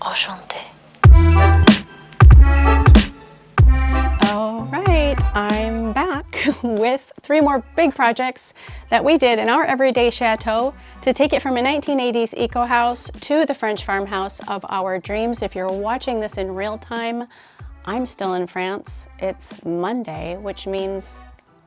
Enchanté. All right, I'm back with 3 more big projects that we did in our everyday chateau to take it from a 1980s eco house to the French farmhouse of our dreams. If you're watching this in real time, I'm still in France. It's Monday, which means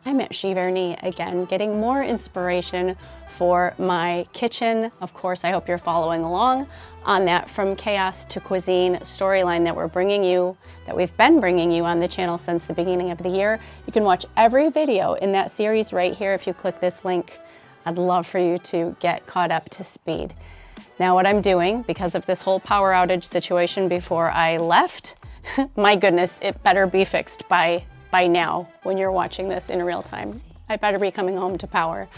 I'm at Giverny again, getting more inspiration for my kitchen. Of course, I hope you're following along on that From Chaos to Cuisine storyline that we've been bringing you on the channel since the beginning of the year. You can watch every video in that series right here if you click this link. I'd love for you to get caught up to speed. Now what I'm doing, because of this whole power outage situation before I left, my goodness, it better be fixed by now when you're watching this in real time. I better be coming home to power.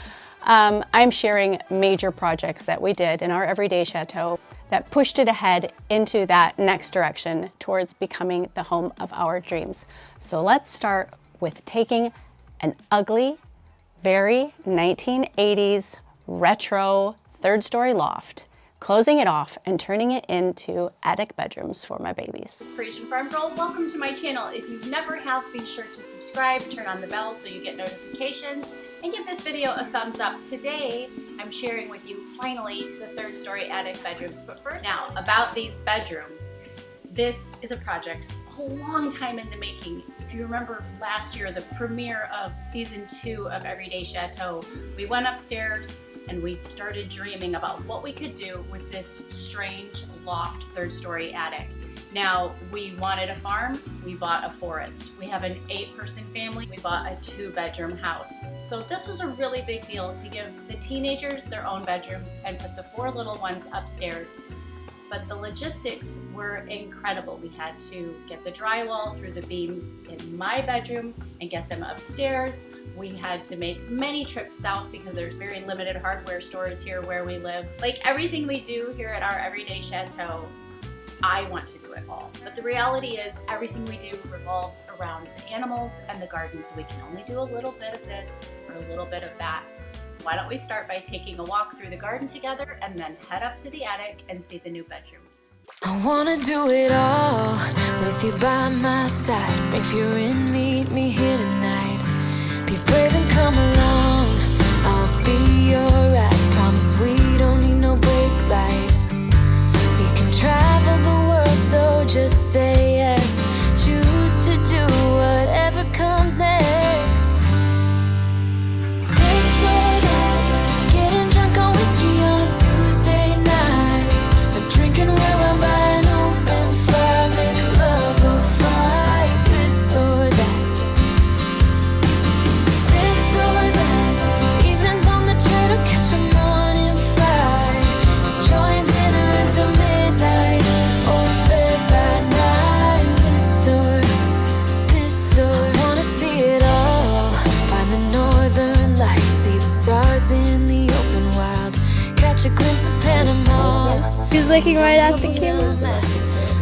I'm sharing major projects that we did in our everyday chateau that pushed it ahead into that next direction towards becoming the home of our dreams. So let's start with taking an ugly, very 1980s retro 3rd-story loft, closing it off and turning it into attic bedrooms for my babies. Parisienne Farmgirl, welcome to my channel. If you never have, be sure to subscribe, turn on the bell so you get notifications, and give this video a thumbs up. Today, I'm sharing with you, finally, the 3rd-story attic bedrooms. But first, now, about these bedrooms. This is a project a long time in the making. If you remember last year, the premiere of season 2 of Everyday Chateau, we went upstairs and we started dreaming about what we could do with this strange loft 3rd-story attic. Now, we wanted a farm, we bought a forest. We have an 8-person family, we bought a 2-bedroom house. So this was a really big deal to give the teenagers their own bedrooms and put the 4 little ones upstairs. But the logistics were incredible. We had to get the drywall through the beams in my bedroom and get them upstairs. We had to make many trips south because there's very limited hardware stores here where we live. Like everything we do here at our everyday chateau, I want to do it all. But the reality is everything we do revolves around the animals and the garden, so we can only do a little bit of this or a little bit of that. Why don't we start by taking a walk through the garden together and then head up to the attic and see the new bedrooms. I wanna do it all with you by my side. If you're in, meet me here tonight. Be brave and come along, I'll be alright. Promise we don't need no brake lights. We can travel the world, so just say yes. Choose to do whatever comes next. This or that, getting drunk on whiskey on a Tuesday night. Or drinking red wine by an open fire, make love or fight. This or that. This or that, evenings on the train or catch a morning flight. Enjoying dinner until midnight, or bed by night. This or I wanna see it all. Find the northern lights, see the stars in the open wild. Catch a glimpse of Panama. He's looking right at the camera.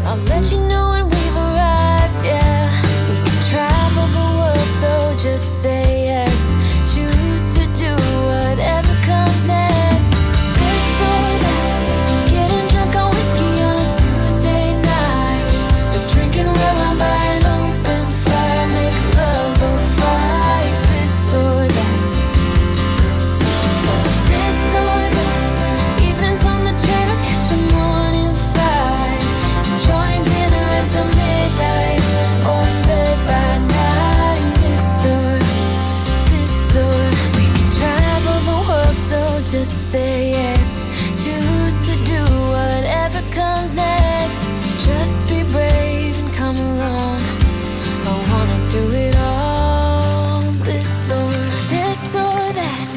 I'll let you know when we've arrived, yeah. We can travel the world, so just say yes. Choose to do whatever comes next. This or that, getting drunk on whiskey on a Tuesday night. Or drinking red wine by an open fire, make love or fight. This or that. This or that, evenings on the train or catch a morning flight. Enjoying dinner until midnight, or in bed by night. This or we can travel the world, so just say yes. Choose to do whatever comes next. So just be brave and come along. I wanna do it all. This or that,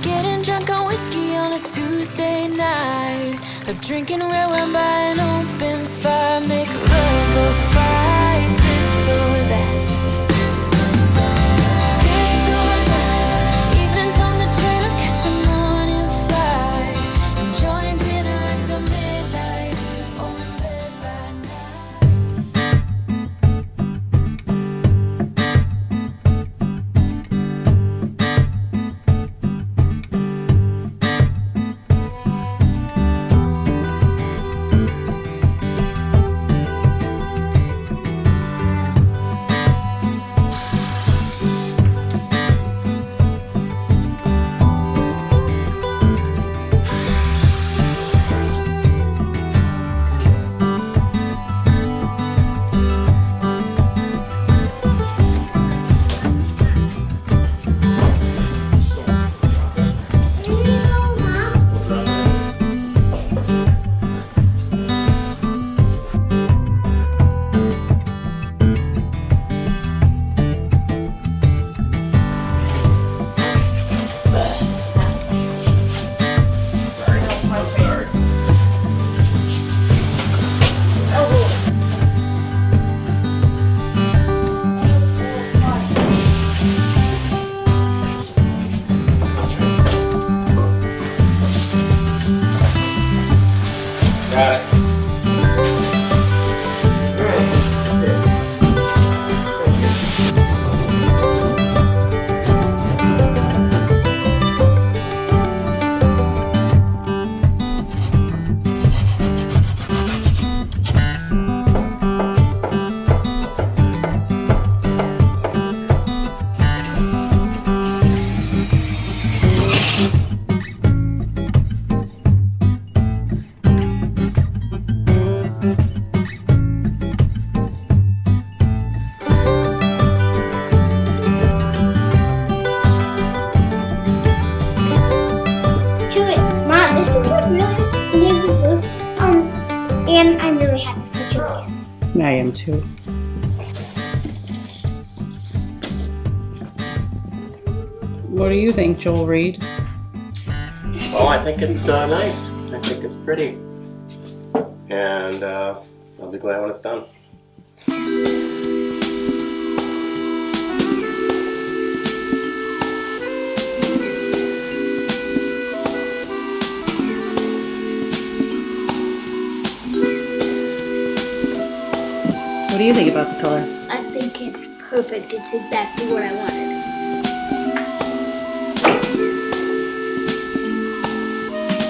getting drunk on whiskey on a Tuesday night. Or drinking red wine by an open fire, make love or fight. This or that. This or that, evenings on the train or catch a morning flight. Enjoying dinner until midnight, or in bed by night. I'm really happy for Julia. I am too. What do you think, Joel Reed? Oh, I think it's nice. I think it's pretty. And I'll be glad when it's done. What do you think about the color? I think it's perfect. It's exactly what I wanted.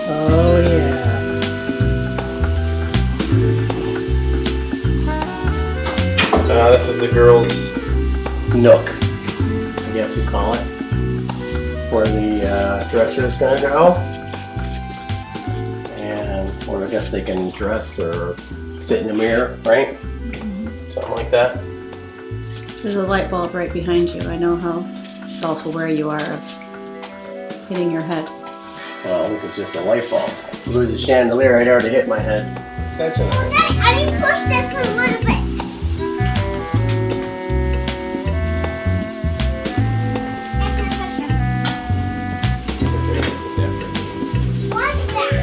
Oh yeah. This is the girls' nook, I guess you call it, where the dresser is going to go. And or I guess they can dress or sit in the mirror, right? Something like that. There's a light bulb right behind you. I know how self-aware you are of hitting your head. Well, this is just a light bulb. If it was a chandelier, I'd already hit my head. That's all right. I need to push this a little bit. What's that?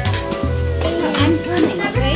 I'm coming, okay?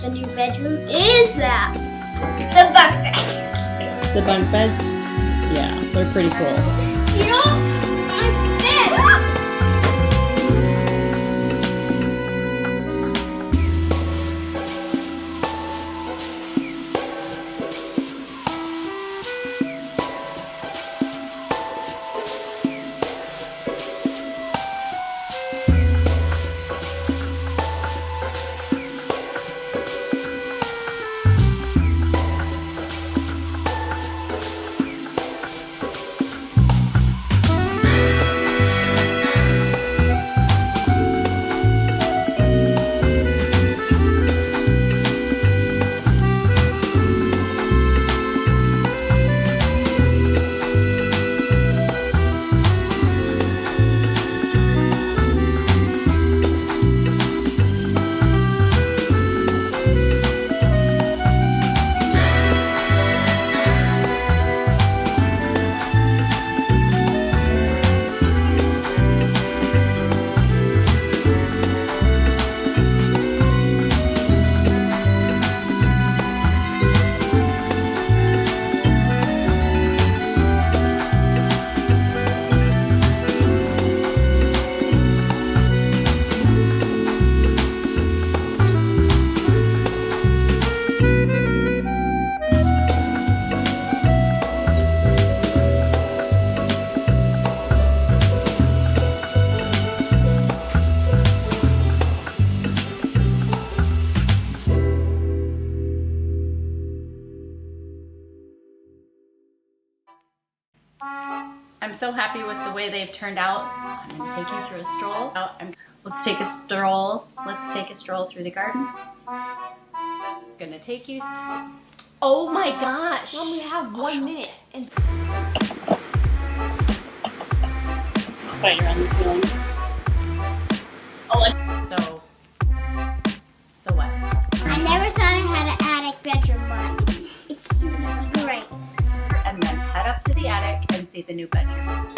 the new bedroom is that the bunk bed. The bunk beds? Yeah, they're pretty cool. You know, my bed. so happy with the way they've turned out. I'm going to take you through a stroll. Let's take a stroll. Let's take a stroll through the garden. I'm going to take you. Oh my gosh! Mom, we have 1 minute. And It's a spider on the ceiling. Oh, so what? I never thought I had an attic bedroom, but it's great. And then head up to the attic and see the new bedrooms.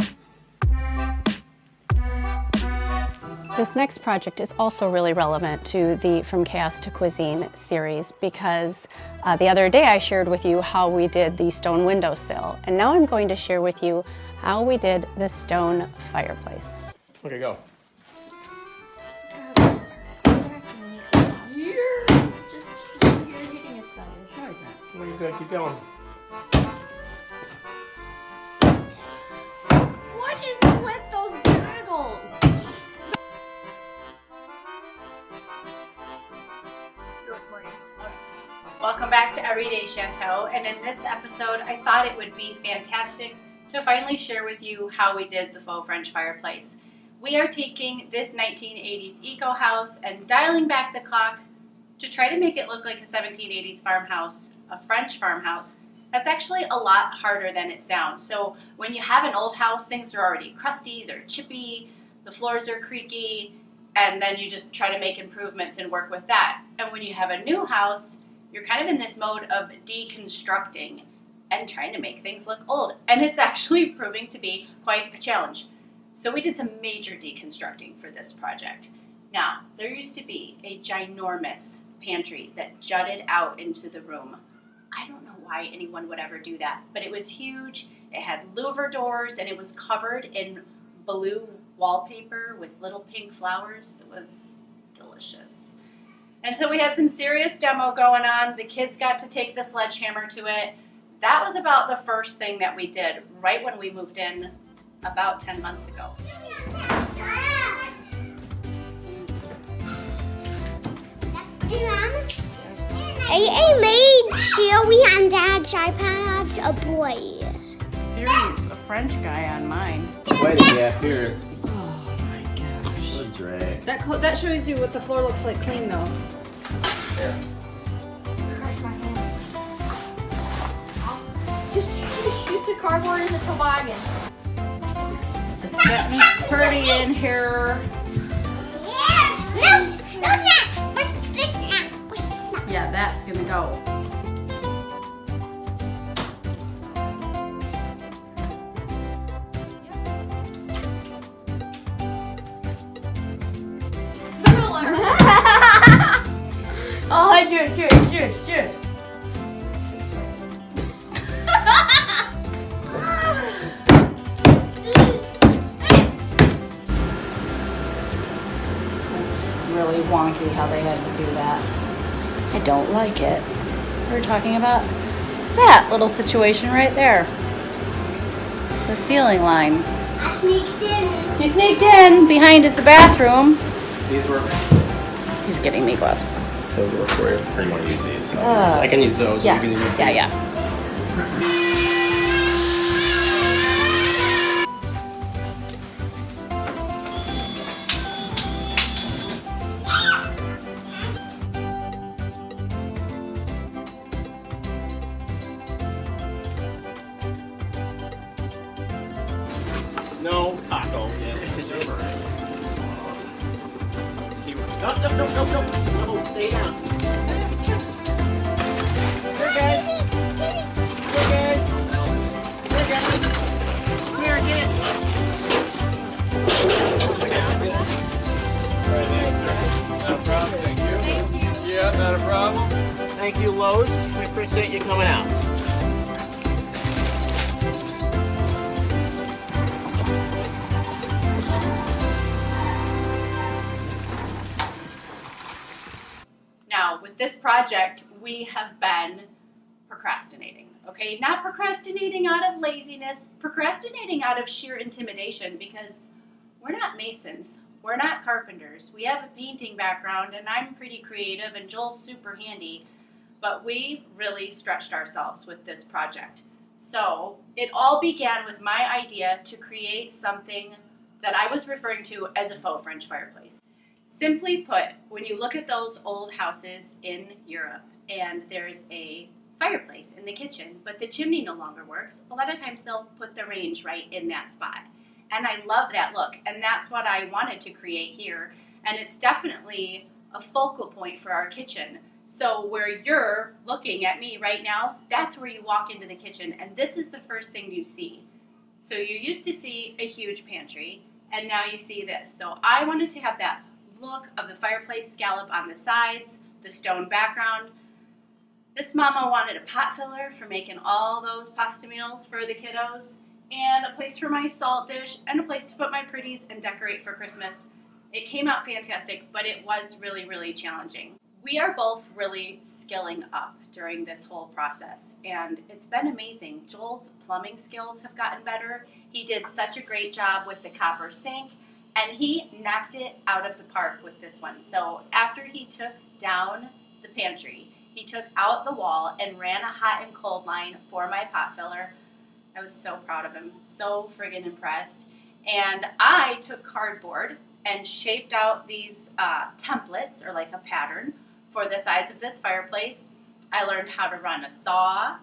This next project is also really relevant to the From Chaos to Cuisine series because the other day I shared with you how we did the stone windowsill, and now I'm going to share with you how we did the stone fireplace. Okay, go. you're hitting us, though. No, he's not. Well, you gotta keep going. What is with those goggles? Welcome back to Everyday Chateau, and in this episode I thought it would be fantastic to finally share with you how we did the faux French fireplace. We are taking this 1980s eco house and dialing back the clock to try to make it look like a 1780s farmhouse, a French farmhouse. That's actually a lot harder than it sounds. So when you have an old house, things are already crusty, they're chippy, the floors are creaky, and then you just try to make improvements and work with that. And when you have a new house, you're kind of in this mode of deconstructing and trying to make things look old. And it's actually proving to be quite a challenge. So we did some major deconstructing for this project. Now, there used to be a ginormous pantry that jutted out into the room. I don't know why anyone would ever do that, but it was huge. It had louver doors and it was covered in blue wallpaper with little pink flowers. It was delicious. And so we had some serious demo going on. The kids got to take the sledgehammer to it. That was about the first thing that we did right when we moved in about 10 months ago. Hey, Mom. I made Chewy and Dad's iPad a boy. Serious, a French guy on mine. Wait a gap here. Oh my gosh. What a drag. That shows you what the floor looks like clean though. There. Just use the cardboard in the toboggan. It's getting pretty in here. No, snack. Where's this snack? Where's this snack? Yeah, that's gonna go. Oh, hi, George. Really wonky how they had to do that. I don't like it. We're talking about that little situation right there. The ceiling line. I sneaked in. You sneaked in. Behind is the bathroom. These work. He's getting me gloves. Those work for you. Or you want to use these? I can use those. Yeah, You can use these. yeah. No, taco. No, stay down. Here, guys. Come here, get it. Not a problem, thank you. Yeah, not a problem. Thank you, Lowe's. We appreciate you coming out. Now, with this project, we have been procrastinating, okay? Not procrastinating out of laziness, procrastinating out of sheer intimidation because we're not masons, we're not carpenters. We have a painting background and I'm pretty creative and Joel's super handy, but we really stretched ourselves with this project. So it all began with my idea to create something that I was referring to as a faux French fireplace. Simply put, when you look at those old houses in Europe and there's a fireplace in the kitchen, but the chimney no longer works, a lot of times they'll put the range right in that spot. And I love that look, and that's what I wanted to create here. And it's definitely a focal point for our kitchen. So where you're looking at me right now, that's where you walk into the kitchen, and this is the first thing you see. So you used to see a huge pantry, and now you see this. So I wanted to have that look of the fireplace scallop on the sides, the stone background. This mama wanted a pot filler for making all those pasta meals for the kiddos, and a place for my salt dish, and a place to put my pretties and decorate for Christmas. It came out fantastic, but it was really, really challenging. We are both really skilling up during this whole process, and it's been amazing. Joel's plumbing skills have gotten better. He did such a great job with the copper sink, and he knocked it out of the park with this one. So after he took down the pantry, he took out the wall and ran a hot and cold line for my pot filler. I was so proud of him, so friggin' impressed. And I took cardboard and shaped out these templates, or like a pattern, for the sides of this fireplace. I learned how to run a saw.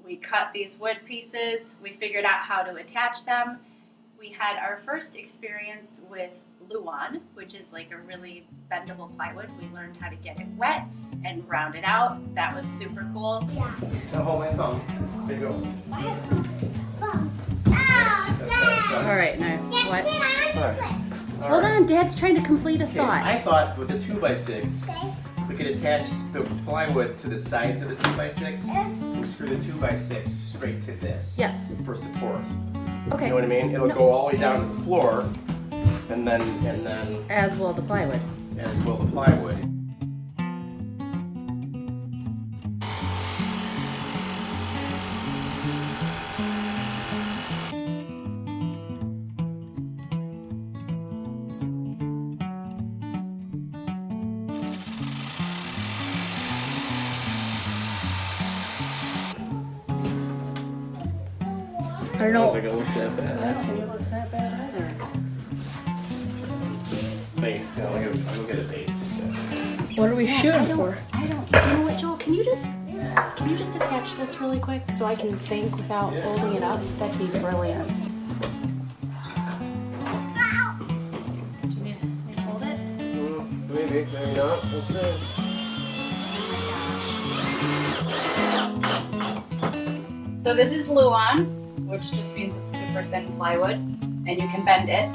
We cut these wood pieces. We figured out how to attach them. We had our first experience with Luan, which is like a really bendable plywood. We learned how to get it wet and round it out. That was super cool. Yeah. Now hold my thumb. There you go. All right, now what? All Hold right. on, Dad's trying to complete a Okay, thought. I thought with the 2x6, we could attach the plywood to the sides of the 2x6 and screw the 2x6 straight to this. Yes. For support. Okay. You know what I mean? It'll go all the way down to the floor, and then As will the plywood. as will the plywood. I don't know. think it looks that bad. I don't think it looks that bad either. Hey, I'll get a base. What are we shooting for? I don't. You know what, Joel? Can you just attach this really quick so I can think without holding it up? That'd be brilliant. Do you need to hold it? Maybe, maybe not. We'll see. So this is Luan, which just means it's super thin plywood, and you can bend it.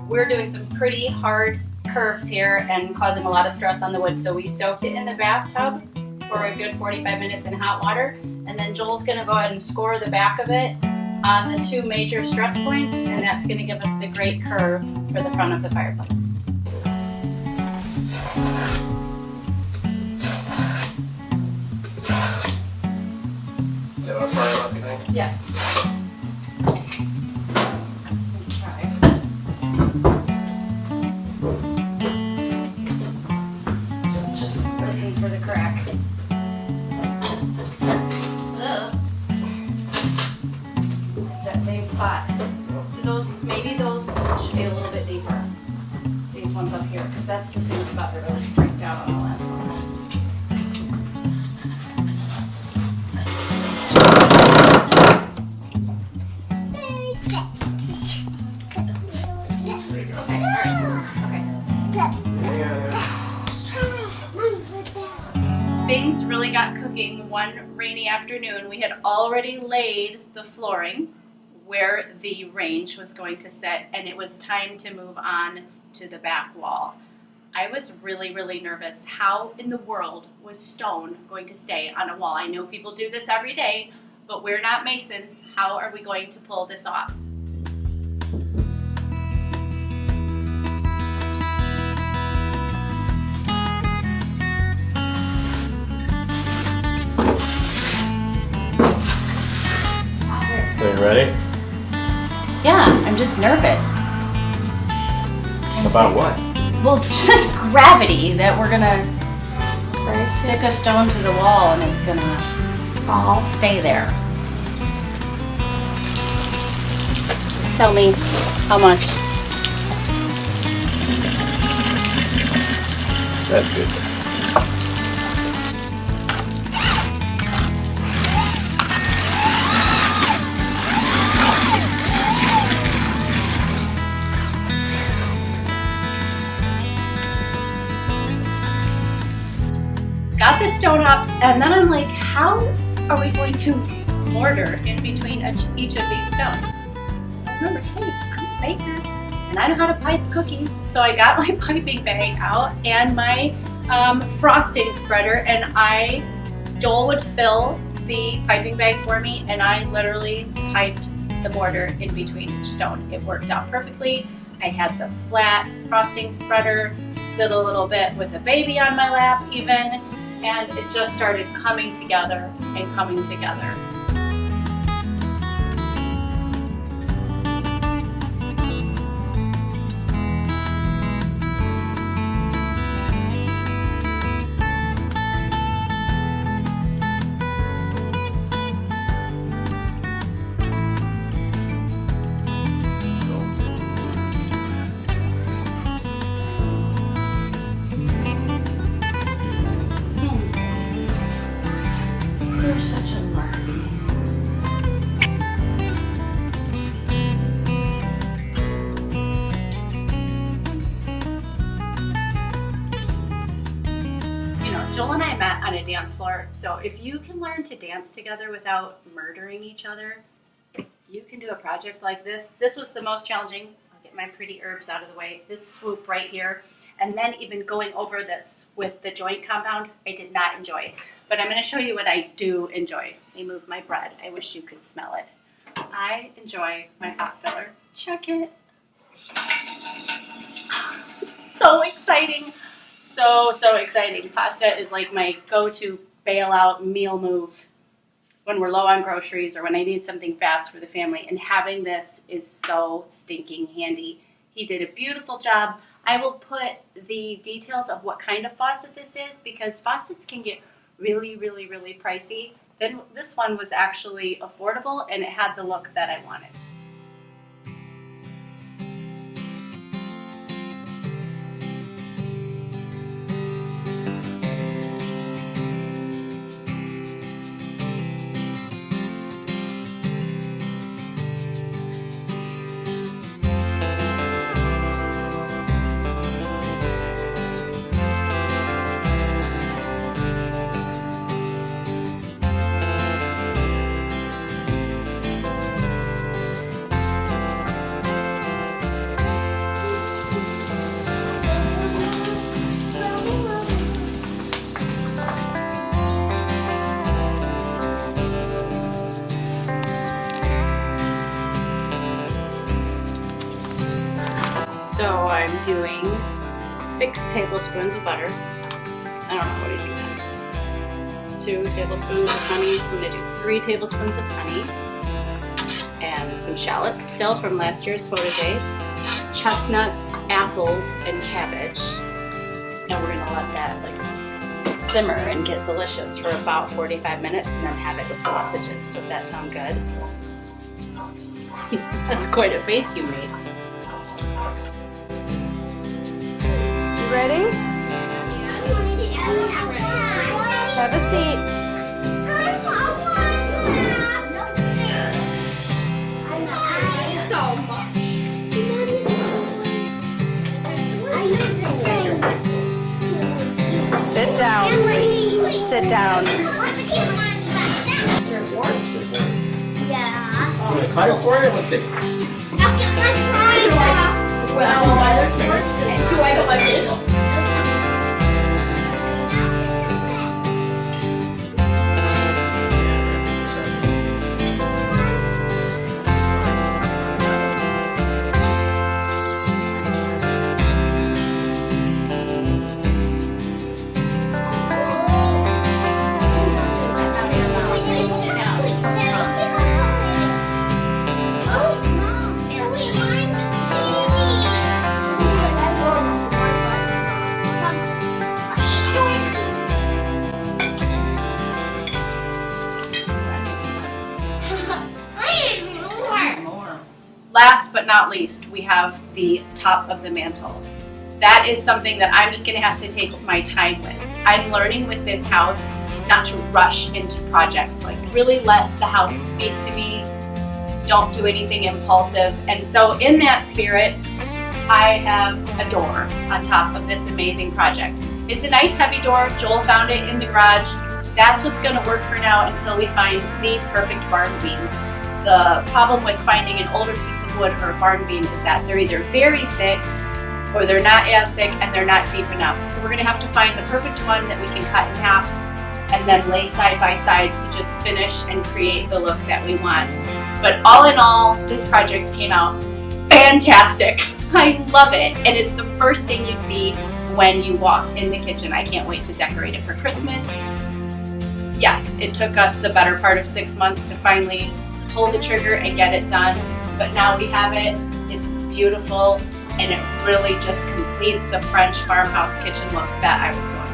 We're doing some pretty hard curves here and causing a lot of stress on the wood, so we soaked it in the bathtub for a good 45 minutes in hot water, and then Joel's going to go ahead and score the back of it on the two major stress points, and that's going to give us the great curve for the front of the fireplace. Is that what far enough, you think? Yeah. Just listen for the crack. Ugh. It's that same spot. Do those, maybe those should be a little bit deeper. These ones up here, because that's the same spot that really freaked out on the last one. Things really got cooking one rainy afternoon. We had already laid the flooring where the range was going to sit, and it was time to move on to the back wall. I was really, really nervous. How in the world was stone going to stay on a wall? I know people do this every day, but we're not masons. How are we going to pull this off? Are you ready? Yeah, I'm just nervous. About what? Well, just gravity that we're gonna stick a stone to the wall and it's gonna all stay there. Tell me how much. That's good. Got the stone up, and then I'm like, how are we going to mortar in between each of these stones? Remember, hey, I'm a baker and I know how to pipe cookies, so I got my piping bag out and my frosting spreader, and Joel would fill the piping bag for me, and I literally piped the mortar in between each stone. It worked out perfectly. I had the flat frosting spreader, did a little bit with the baby on my lap even, and it just started coming together and coming together. You're such a lucky. You know, Joel and I met on a dance floor, so if you can learn to dance together without murdering each other, you can do a project like this. This was the most challenging. I'll get my pretty herbs out of the way. This swoop right here, and then even going over this with the joint compound, I did not enjoy. But I'm going to show you what I do enjoy. Let me move my bread. I wish you could smell it. I enjoy my pot filler. Check it. So exciting. So exciting. Pasta is like my go-to bailout meal move when we're low on groceries or when I need something fast for the family. And having this is so stinking handy. He did a beautiful job. I will put the details of what kind of faucet this is, because faucets can get really pricey. Then this one was actually affordable and it had the look that I wanted. So I'm doing 6 tablespoons of butter. I don't know, what do you think that's? 2 tablespoons of honey. I'm gonna do 3 tablespoons of honey. And some shallots still from last year's potager. Chestnuts, apples, and cabbage. And we're gonna let that like simmer and get delicious for about 45 minutes and then have it with sausages. Does that sound good? That's quite a face you made. Ready? Have a seat. So much. Sit down. Sit down. Yeah. Cut it for it? Let's see. I'll get my fries off. Do I go like this? not least, we have the top of the mantle. That is something that I'm just gonna have to take my time with. I'm learning with this house not to rush into projects, like really let the house speak to me. Don't do anything impulsive. And so in that spirit, I have a door on top of this amazing project. It's a nice heavy door. Joel found it in the garage. That's what's gonna work for now until we find the perfect barn beam. The problem with finding an older piece of wood or a barn beam is that they're either very thick or they're not as thick and they're not deep enough. So we're gonna have to find the perfect one that we can cut in half and then lay side by side to just finish and create the look that we want. But all in all, this project came out fantastic. I love it. And it's the first thing you see when you walk in the kitchen. I can't wait to decorate it for Christmas. Yes, it took us the better part of 6 months to finally pull the trigger and get it done. But now we have it. It's beautiful. And it really just completes the French farmhouse kitchen look that I was going for.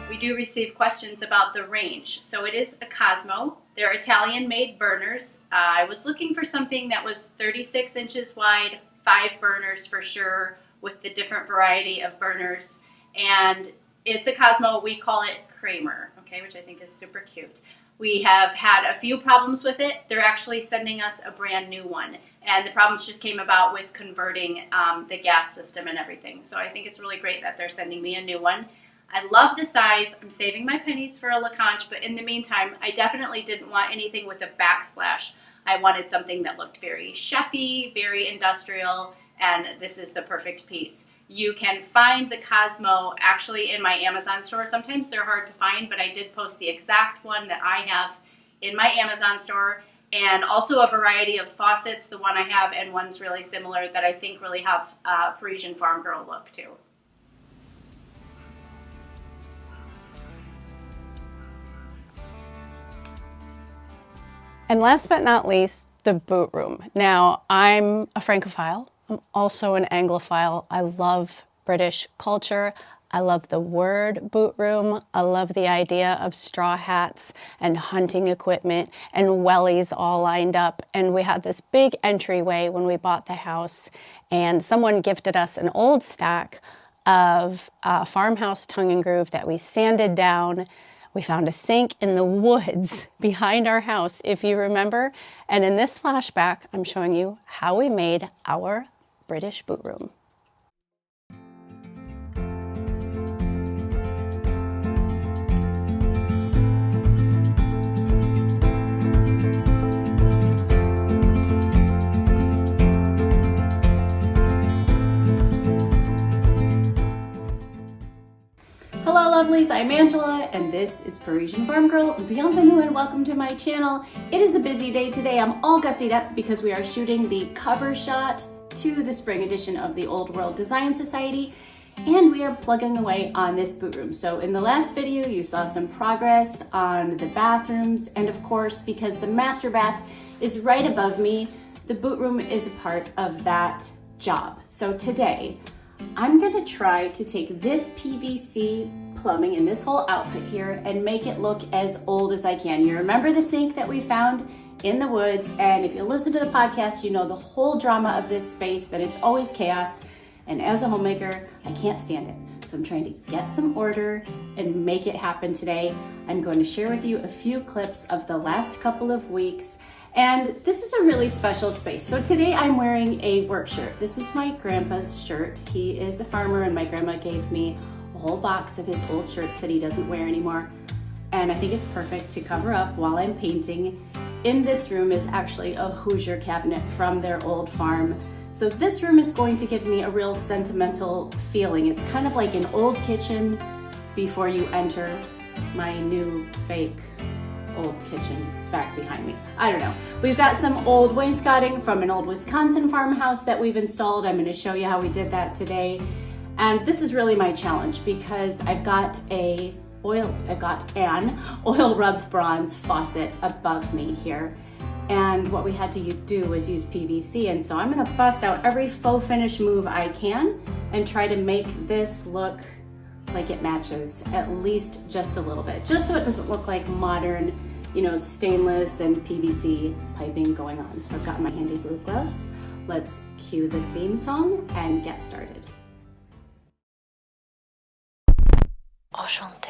We do receive questions about the range. So it is a Cosmo. They're Italian-made burners. I was looking for something that was 36 inches wide, 5 burners for sure, with the different variety of burners. And it's a Cosmo. We call it Kramer, okay, which I think is super cute. We have had a few problems with it. They're actually sending us a brand new one. And the problems just came about with converting the gas system and everything. So I think it's really great that they're sending me a new one. I love the size. I'm saving my pennies for a LaCanche, but in the meantime, I definitely didn't want anything with a backsplash. I wanted something that looked very chefy, very industrial, and this is the perfect piece. You can find the Cosmo actually in my Amazon store. Sometimes they're hard to find, but I did post the exact one that I have in my Amazon store, and also a variety of faucets, the one I have, and one's really similar that I think really have a Parisienne Farmgirl look too. And last but not least, the Bootroom. Now, I'm a Francophile. I'm also an Anglophile. I love British culture. I love the word Bootroom. I love the idea of straw hats and hunting equipment and wellies all lined up. And we had this big entryway when we bought the house, and someone gifted us an old stack of Farmhouse tongue and groove that we sanded down. We found a sink in the woods behind our house, if you remember. And in this flashback, I'm showing you how we made our British Bootroom. Hello lovelies, I'm Angela and this is Parisienne Farmgirl. Bienvenue and welcome to my channel. It is a busy day today. I'm all gussied up because we are shooting the cover shot to the spring edition of the Old World Design Society, and we are plugging away on this Bootroom. So in the last video you saw some progress on the bathrooms, and of course because the master bath is right above me, the Bootroom is a part of that job. So today I'm gonna try to take this PVC plumbing in this whole outfit here and make it look as old as I can. You remember the sink that we found in the woods, and if you listen to the podcast, you know the whole drama of this space, that it's always chaos, and as a homemaker, I can't stand it. So I'm trying to get some order and make it happen today. I'm going to share with you a few clips of the last couple of weeks. And this is a really special space. So today I'm wearing a work shirt. This is my grandpa's shirt. He is a farmer, and my grandma gave me a whole box of his old shirts that he doesn't wear anymore. And I think it's perfect to cover up while I'm painting. In this room is actually a Hoosier cabinet from their old farm. So this room is going to give me a real sentimental feeling. It's kind of like an old kitchen before you enter my new fake old kitchen back behind me. I don't know. We've got some old wainscoting from an old Wisconsin farmhouse that we've installed. I'm going to show you how we did that today. And this is really my challenge because I've got an oil rubbed bronze faucet above me here. And what we had to do was use PVC. And so I'm going to bust out every faux finish move I can and try to make this look like it matches at least just a little bit, just so it doesn't look like modern you know, stainless and PVC piping going on. So I've got my handy blue gloves. Let's cue this theme song and get started. Enchanté.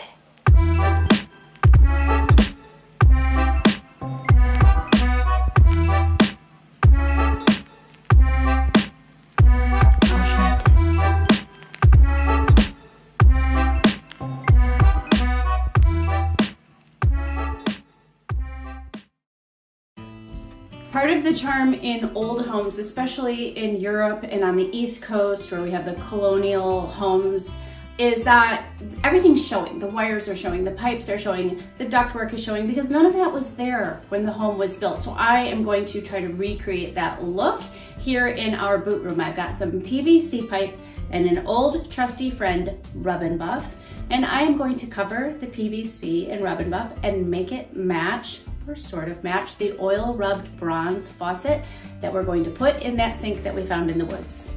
Part of the charm in old homes, especially in Europe and on the East Coast where we have the colonial homes, is that everything's showing. The wires are showing, the pipes are showing, the ductwork is showing, because none of that was there when the home was built. So I am going to try to recreate that look here in our boot room. I've got some PVC pipe and an old trusty friend rub and buff, and I am going to cover the PVC and rub and buff and make it match, or sort of match, the oil rubbed bronze faucet that we're going to put in that sink that we found in the woods.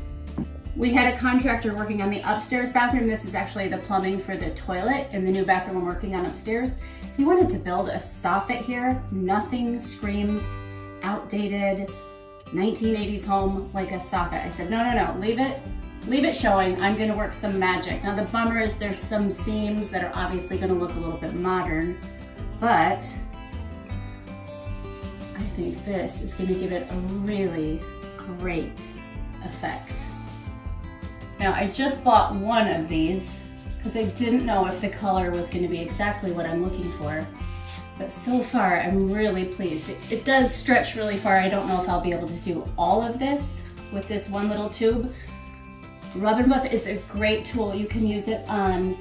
We had a contractor working on the upstairs bathroom. This is actually the plumbing for the toilet in the new bathroom we're working on upstairs. He wanted to build a soffit here. Nothing screams outdated 1980s home like a soffit. I said, no, leave it showing. I'm gonna work some magic. Now the bummer is there's some seams that are obviously gonna look a little bit modern, but I think this is gonna give it a really great effect. Now I just bought one of these because I didn't know if the color was going to be exactly what I'm looking for. But so far I'm really pleased. It does stretch really far. I don't know if I'll be able to do all of this with this one little tube. Rub and buff is a great tool. You can use it on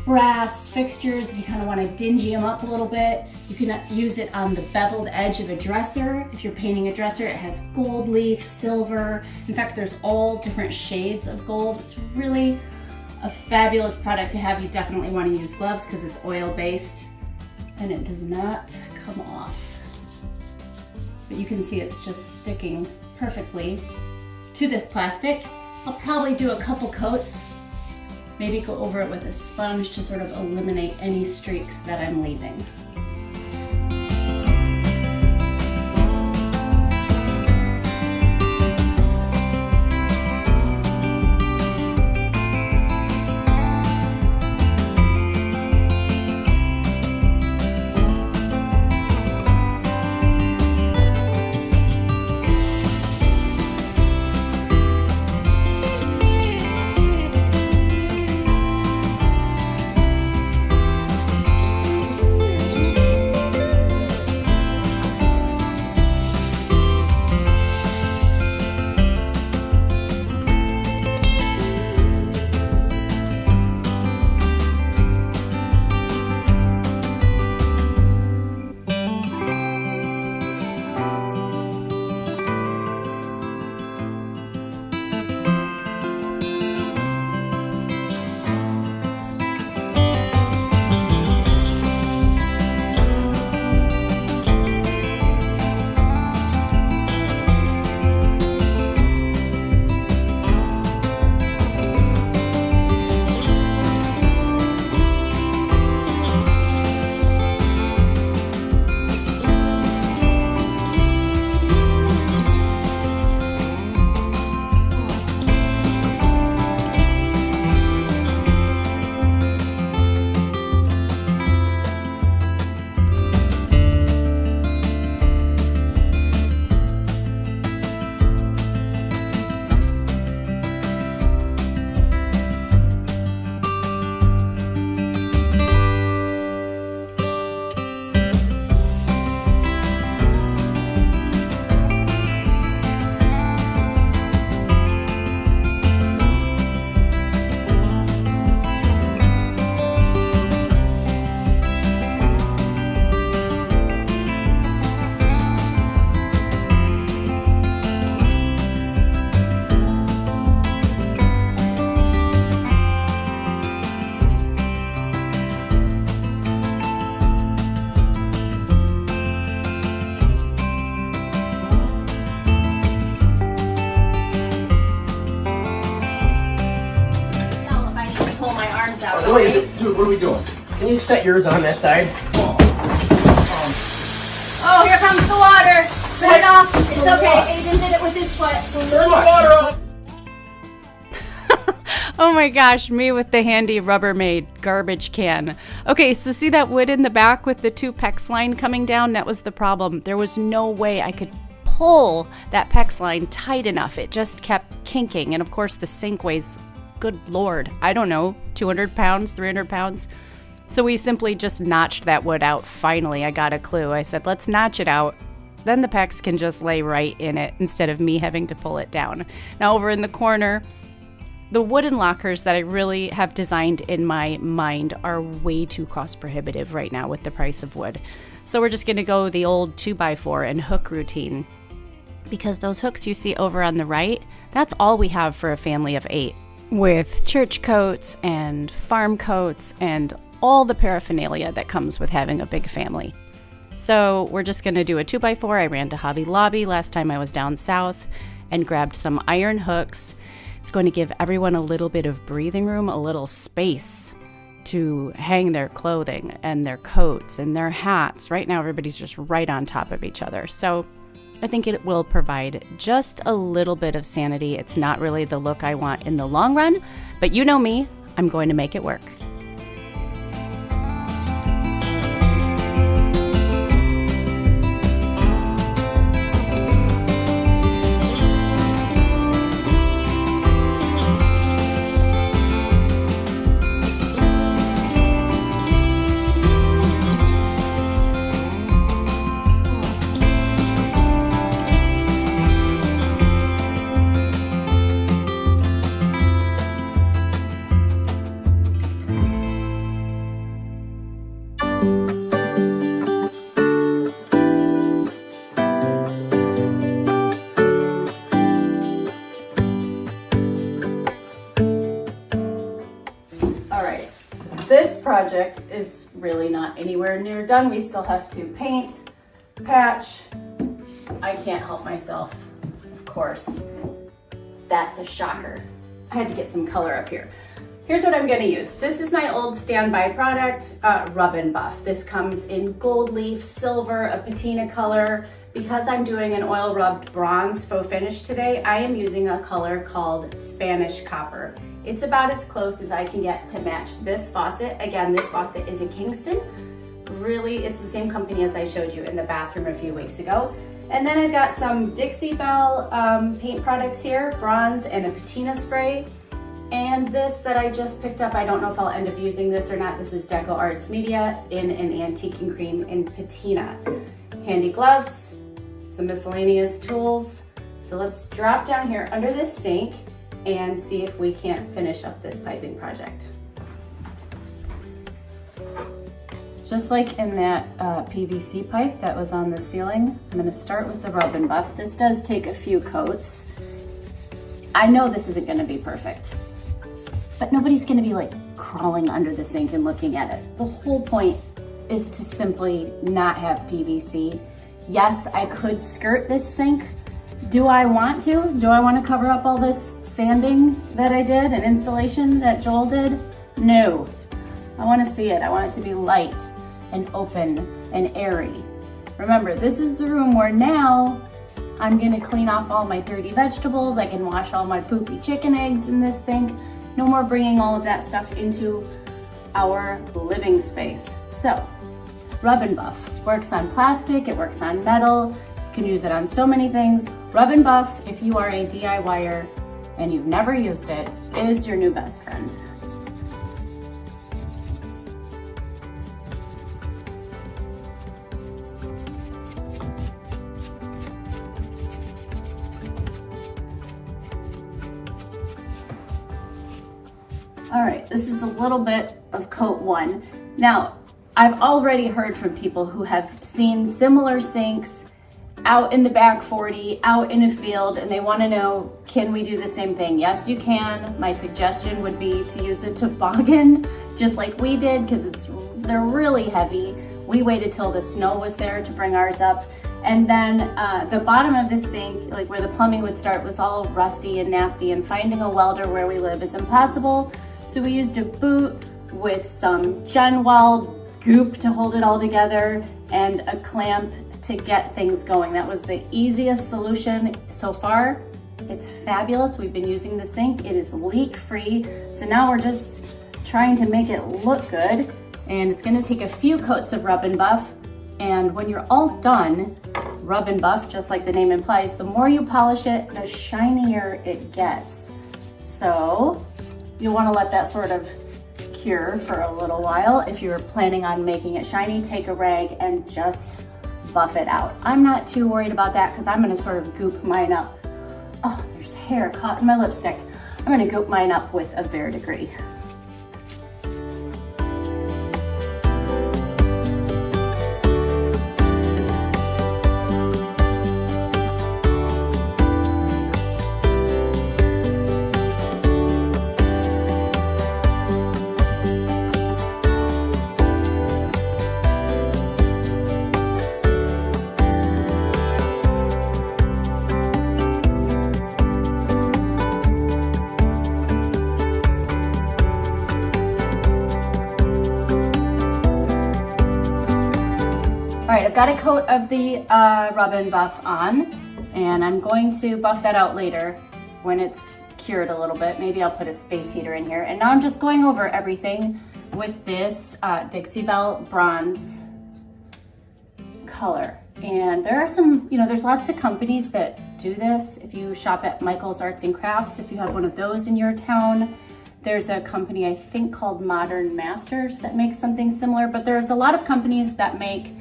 brass fixtures if you kind of want to dingy them up a little bit. You can use it on the beveled edge of a dresser. If you're painting a dresser, it has gold leaf, silver. In fact, there's all different shades of gold. It's really a fabulous product to have. You definitely want to use gloves because it's oil-based and it does not come off. But you can see it's just sticking perfectly to this plastic. I'll probably do a couple coats. Maybe go over it with a sponge to sort of eliminate any streaks that I'm leaving. Wait, dude, what are we doing? Can you set yours on that side? comes the water. Put it off. It's okay. Aiden did it with his foot. Turn the water off. Oh my gosh, me with the handy Rubbermaid garbage can. Okay, so see that wood in the back with the 2 PEX line coming down? That was the problem. There was no way I could pull that PEX line tight enough. It just kept kinking. And of course the sink weighs, good Lord, I don't know, 200 pounds, 300 pounds. So we simply just notched that wood out. Finally, I got a clue. I said, let's notch it out. Then the PEX can just lay right in it instead of me having to pull it down. Now over in the corner, the wooden lockers that I really have designed in my mind are way too cost prohibitive right now with the price of wood. So we're just gonna go the old 2x4 and hook routine. Because those hooks you see over on the right, that's all we have for a family of 8. With church coats and farm coats and all the paraphernalia that comes with having a big family. So we're just gonna do a 2x4. I ran to Hobby Lobby last time I was down south and grabbed some iron hooks. It's going to give everyone a little bit of breathing room, a little space to hang their clothing and their coats and their hats. Right now, everybody's just right on top of each other. So I think it will provide just a little bit of sanity. It's not really the look I want in the long run, but you know me, I'm going to make it work. This project is really not anywhere near done. We still have to paint, patch. I can't help myself, of course. That's a shocker. I had to get some color up here. Here's what I'm gonna use. This is my old standby product, Rub and Buff. This comes in gold leaf, silver, a patina color. Because I'm doing an oil rubbed bronze faux finish today, I am using a color called Spanish Copper. It's about as close as I can get to match this faucet. Again, this faucet is a Kingston. Really, it's the same company as I showed you in the bathroom a few weeks ago. And then I've got some Dixie Belle paint products here, bronze and a patina spray. And this that I just picked up, I don't know if I'll end up using this or not. This is Deco Arts Media in an antique and cream in patina. Handy gloves, some miscellaneous tools. So let's drop down here under this sink and see if we can't finish up this piping project. Just like in that PVC pipe that was on the ceiling, I'm gonna start with the Rub and Buff. This does take a few coats. I know this isn't gonna be perfect, but nobody's gonna be like crawling under the sink and looking at it. The whole point is to simply not have PVC. Yes, I could skirt this sink. Do I want to? Do I want to cover up all this sanding that I did and installation that Joel did? No. I want to see it. I want it to be light and open and airy. Remember, this is the room where now I'm going to clean off all my dirty vegetables. I can wash all my poopy chicken eggs in this sink. No more bringing all of that stuff into our living space. So, Rub and Buff works on plastic, it works on metal, you can use it on so many things. Rub and Buff, if you are a DIYer and you've never used it, is your new best friend. All right, this is a little bit of coat 1. Now, I've already heard from people who have seen similar sinks out in the back 40, out in a field, and they want to know, can we do the same thing? Yes, you can. My suggestion would be to use a toboggan, just like we did, because they're really heavy. We waited till the snow was there to bring ours up. And then the bottom of the sink, like where the plumbing would start, was all rusty and nasty, and finding a welder where we live is impossible. So we used a boot with some Gen Weld goop to hold it all together and a clamp to get things going. That was the easiest solution so far. It's fabulous. We've been using the sink. It is leak-free. So now we're just trying to make it look good. And it's gonna take a few coats of rub and buff. And when you're all done, rub and buff, just like the name implies, the more you polish it, the shinier it gets. So you'll wanna let that sort of cure for a little while. If you're planning on making it shiny, take a rag and just buff it out. I'm not too worried about that because I'm gonna sort of goop mine up. Oh, there's hair caught in my lipstick. I'm gonna goop mine up with a verdigris. All right, I've got a coat of the rub and buff on, and I'm going to buff that out later when it's cured a little bit. Maybe I'll put a space heater in here. And now I'm just going over everything with this Dixie Belle bronze color. And there are some, there's lots of companies that do this. If you shop at Michael's Arts and Crafts, if you have one of those in your town, there's a company I think called Modern Masters that makes something similar, but there's a lot of companies that make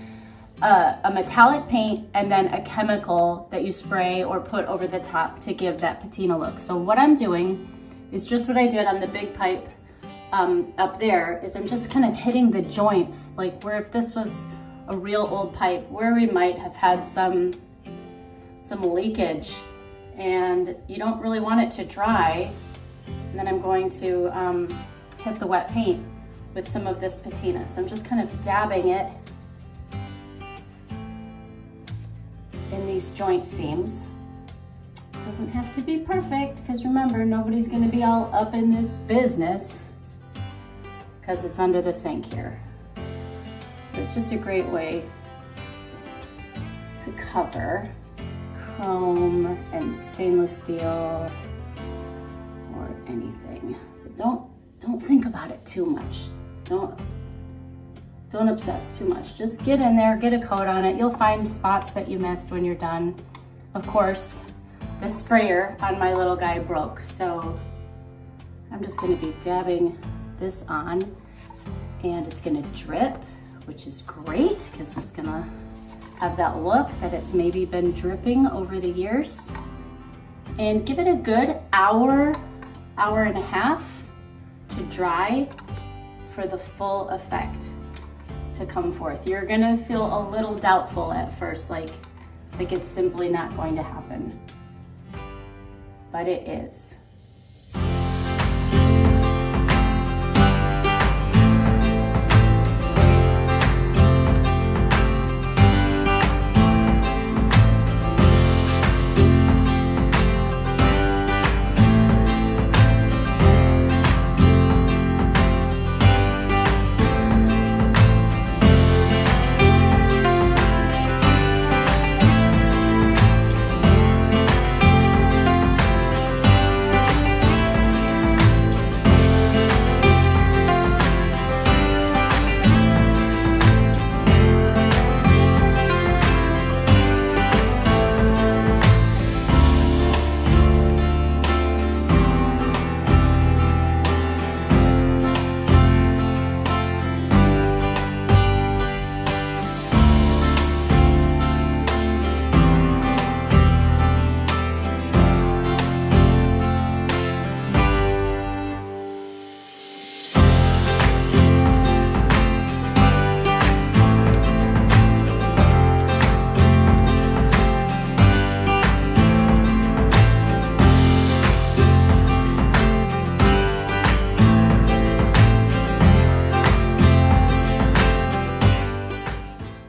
a metallic paint and then a chemical that you spray or put over the top to give that patina look. So what I'm doing is just what I did on the big pipe up there, is I'm just kind of hitting the joints, like where if this was a real old pipe, where we might have had some leakage and you don't really want it to dry. And then I'm going to hit the wet paint with some of this patina. So I'm just kind of dabbing it in these joint seams. It doesn't have to be perfect, because remember, nobody's gonna be all up in this business because it's under the sink here. It's just a great way to cover chrome and stainless steel or anything. So don't think about it too much. Don't obsess too much. Just get in there, get a coat on it. You'll find spots that you missed when you're done. Of course, the sprayer on my little guy broke, so I'm just gonna be dabbing this on, and it's gonna drip, which is great because it's gonna have that look that it's maybe been dripping over the years. And give it a good hour and a half to dry for the full effect to come forth. You're gonna feel a little doubtful at first, like it's simply not going to happen, but it is.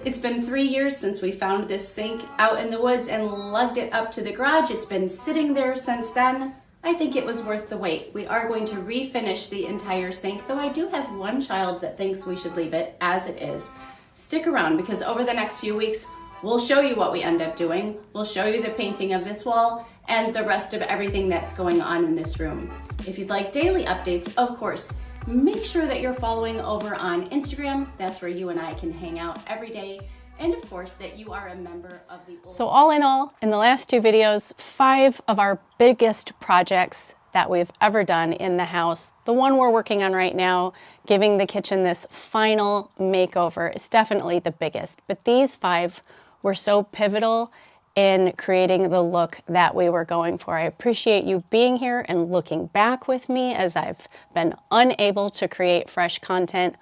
It's been 3 years since we found this sink out in the woods and lugged it up to the garage. It's been sitting there since then. I think it was worth the wait. We are going to refinish the entire sink, though I do have one child that thinks we should leave it as it is. Stick around, because over the next few weeks, We'll show you what we end up doing. We'll show you the painting of this wall and the rest of everything that's going on in this room. If you'd like daily updates, of course, make sure that you're following over on Instagram. That's where you and I can hang out every day. And of course, that you are a member of the So all in all, in the last 2 videos, 5 of our biggest projects that we've ever done in the house. The one we're working on right now, giving the kitchen this final makeover, is definitely the biggest. But these 5 were so pivotal in creating the look that we were going for. I appreciate you being here and looking back with me as I've been unable to create fresh content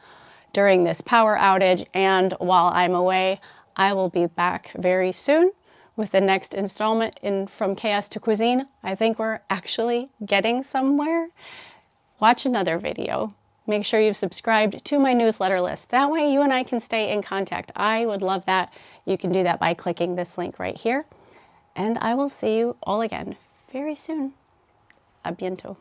during this power outage, and while I'm away, I will be back very soon with the next installment in From Chaos to Cuisine. I think we're actually getting somewhere. Watch another video. Make sure you've subscribed to my newsletter list. That way you and I can stay in contact. I would love that. You can do that by clicking this link right here. And I will see you all again very soon. A bientôt.